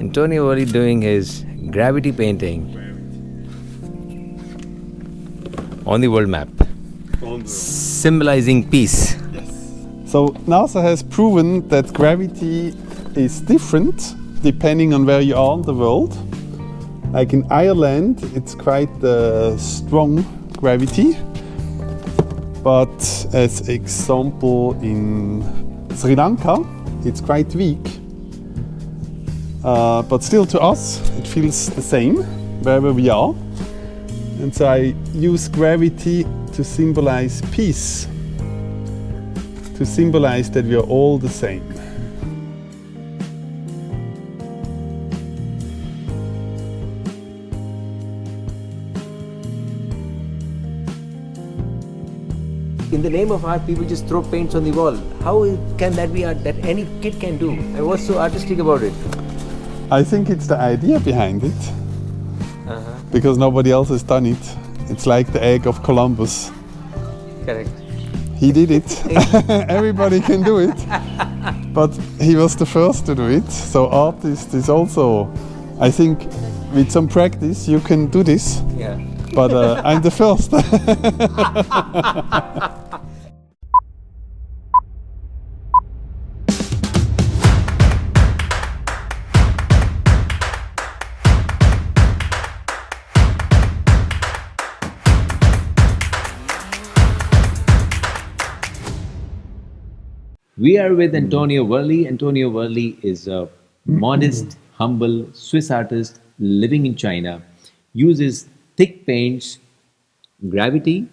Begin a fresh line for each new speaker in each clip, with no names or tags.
Antonio Wherli doing his gravity painting on the world map, symbolizing peace.
So NASA has proven that gravity is different depending on where you are in the world. Like in Ireland, it's quite strong gravity, but as example in Sri Lanka, it's quite weak. But still to us, it feels the same wherever we are. And so I use gravity to symbolize peace, to symbolize that we are all the same.
In the name of art, people just throw paints on the wall. How can that be art that any kid can do? And what's so artistic about it?
I think it's the idea behind it, because nobody else has done it. It's like the egg of Columbus.
Correct.
He did it. Everybody can do it, but he was the first to do it. So artist is also, I think, with some practice you can do this.
Yeah.
But I'm the first.
We are with Antonio Wherli. Antonio Wherli is a modest, humble Swiss artist living in China. Uses thick paints, gravity,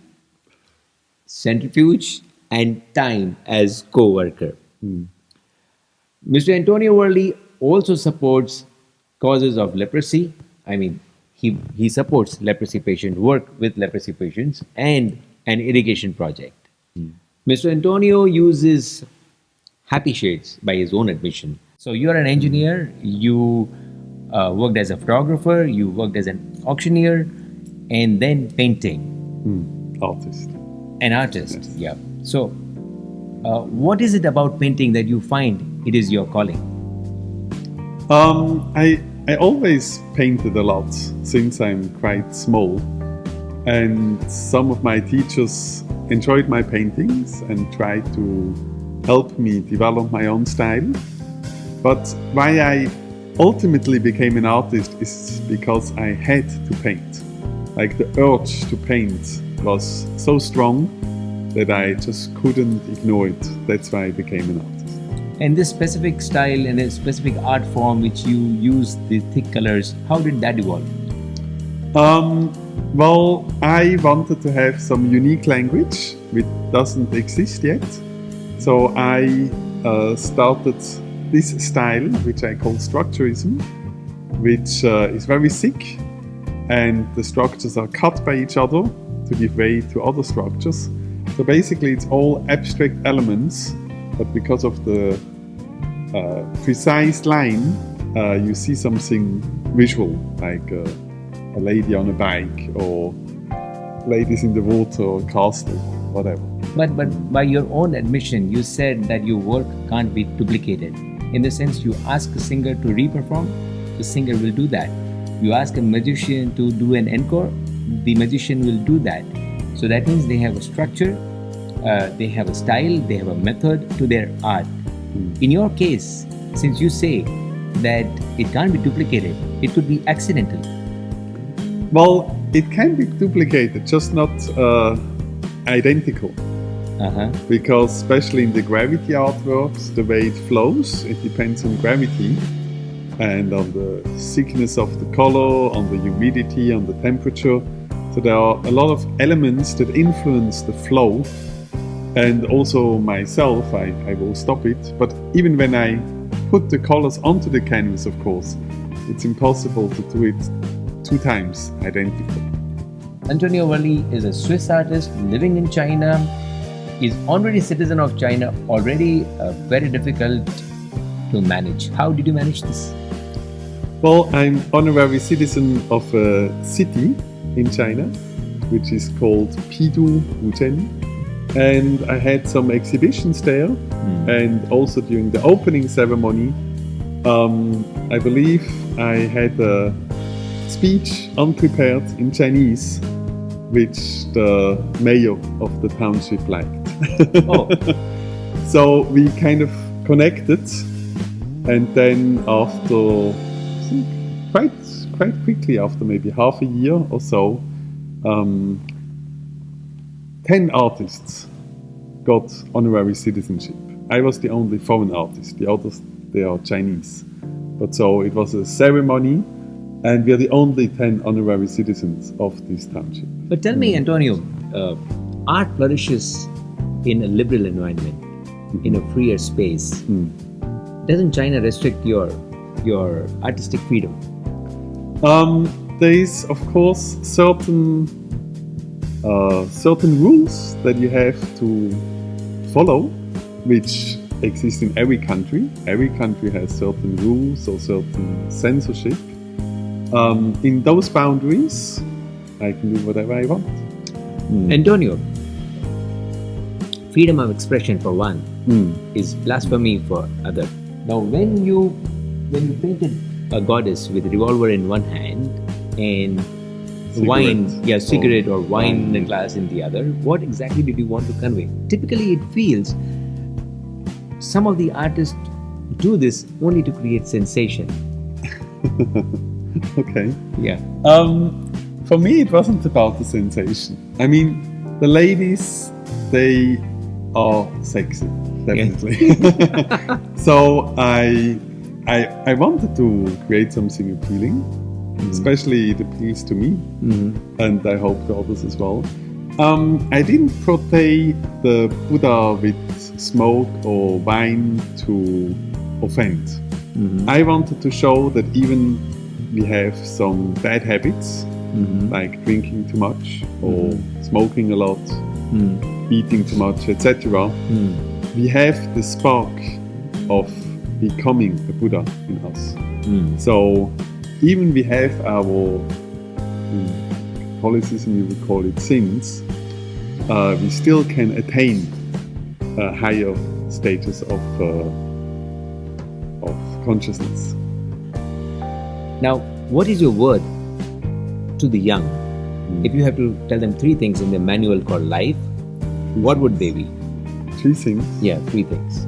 centrifuge, and time as co-worker. Mr. Antonio Wherli also supports causes of leprosy. I mean, he supports leprosy patients, work with leprosy patients, and an irrigation project. Mr. Antonio uses happy shades by his own admission. So you're an engineer, you worked as a photographer, you worked as an auctioneer, and then painting.
Artist.
An artist, yeah. So what is it about painting that you find it is your calling?
I always painted a lot since I'm quite small, and some of my teachers enjoyed my paintings and tried to help me develop my own style. But why I ultimately became an artist is because I had to paint. Like the urge to paint was so strong that I just couldn't ignore it. That's why I became an artist.
And this specific style and a specific art form which you use the thick colors, how did that evolve?
Well, I wanted to have some unique language which doesn't exist yet. So I started this style, which I call structurism, which is very thick, and the structures are cut by each other to give way to other structures. So basically it's all abstract elements, but because of the precise line, you see something visual, like a lady on a bike, or ladies in the water, or castle, whatever.
But by your own admission, you said that your work can't be duplicated. In the sense, you ask a singer to re-perform, the singer will do that. You ask a magician to do an encore, the magician will do that. So that means they have a structure, they have a style, they have a method to their art. In your case, since you say that it can't be duplicated, it could be accidental.
Well, it can be duplicated, just not identical. Because especially in the gravity artworks, the way it flows, it depends on gravity and on the thickness of the color, on the humidity, on the temperature. So there are a lot of elements that influence the flow, and also myself, I will stop it. But even when I put the colors onto the canvas, of course, it's impossible to do it 2 times identical.
Antonio Wherli is a Swiss artist living in China. Is already a citizen of China, already very difficult to manage. How did you manage this?
Well, I'm honorary citizen of a city in China, which is called Pidu Wuzhen. And I had some exhibitions there, and also during the opening ceremony, I believe I had a speech unprepared in Chinese, which the mayor of the township liked.
Oh.
So we kind of connected, and then after, I think quite quickly, after maybe half a year or so, 10 artists got honorary citizenship. I was the only foreign artist. The others, they are Chinese. But so it was a ceremony, and we are the only 10 honorary citizens of this township.
But tell me, Antonio, art flourishes in a liberal environment, in a freer space. Doesn't China restrict your artistic freedom?
There is, of course, certain rules that you have to follow, which exist in every country. Every country has certain rules or certain censorship. In those boundaries, I can do whatever I want.
Antonio, freedom of expression for one is blasphemy for other. Now, when you painted a goddess with a revolver in one hand and cigarette or wine glass in the other, what exactly did you want to convey? Typically, it feels some of the artists do this only to create sensation.
Okay.
Yeah.
For me, it wasn't about the sensation. I mean, the ladies, they are sexy, definitely. Yeah. So I wanted to create something appealing. Especially it appeals to me, and I hope to others as well. I didn't portray the Buddha with smoke or wine to offend. I wanted to show that even we have some bad habits, like drinking too much or smoking a lot, eating too much, etc. We have the spark of becoming a Buddha in us. So even we have our, in Catholicism you would call it sins, we still can attain a higher status of consciousness.
Now, what is your word to the young? If you have to tell them 3 things in the manual called life, what would they be?
3 things?
Yeah, 3 things.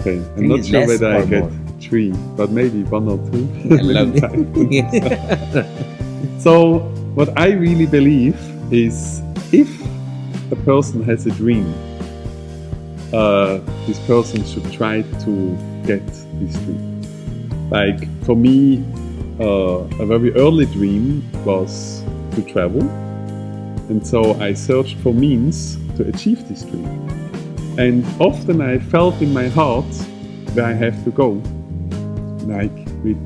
Okay, I'm not sure whether I get 3, but maybe 1 or 2. So, what I really believe is, if a person has a dream, this person should try to get this dream. Like for me, a very early dream was to travel, and so I searched for means to achieve this dream. And often I felt in my heart where I have to go. Like with,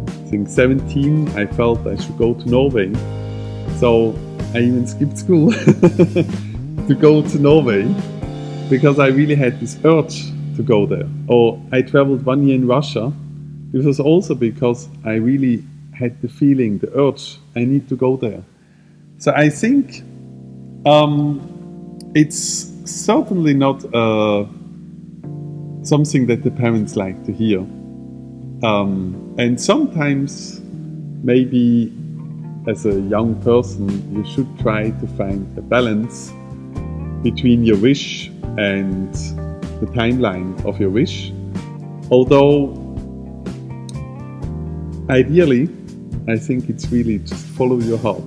I think 17, I felt I should go to Norway. So I even skipped school to go to Norway, because I really had this urge to go there. Or I traveled 1 year in Russia. This was also because I really had the feeling, the urge, I need to go there. So I think it's certainly not something that the parents like to hear. And sometimes, maybe as a young person, you should try to find a balance between your wish and the timeline of your wish. Although, ideally, I think it's really just follow your heart.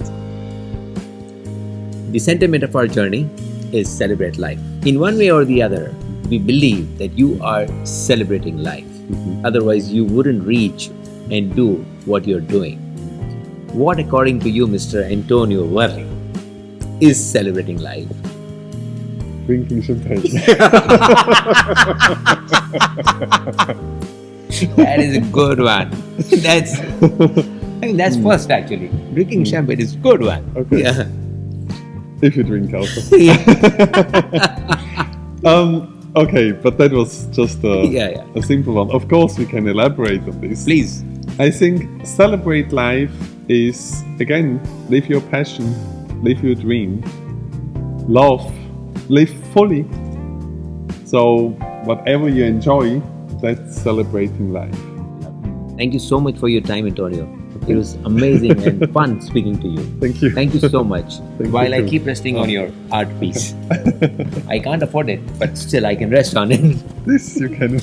The sentiment of our journey is celebrate life. In one way or the other, we believe that you are celebrating life. Otherwise, you wouldn't reach and do what you're doing. What, according to you, Mr. Antonio Wherli, is celebrating life?
Drinking champagne.
That is a good one. I think that's first actually. Drinking champagne is a good one.
Okay.
Yeah.
If you drink alcohol. Okay, but that was just a simple one. Of course, we can elaborate on this.
Please.
I think celebrate life is, again, live your passion, live your dream, love, live fully. So whatever you enjoy, that's celebrating life.
Thank you so much for your time, Antonio. It was amazing and fun speaking to you.
Thank you.
Thank you so much.
Thank
While
you
I
too.
keep resting on your art piece. I can't afford it, but still I can rest on it.
This you can.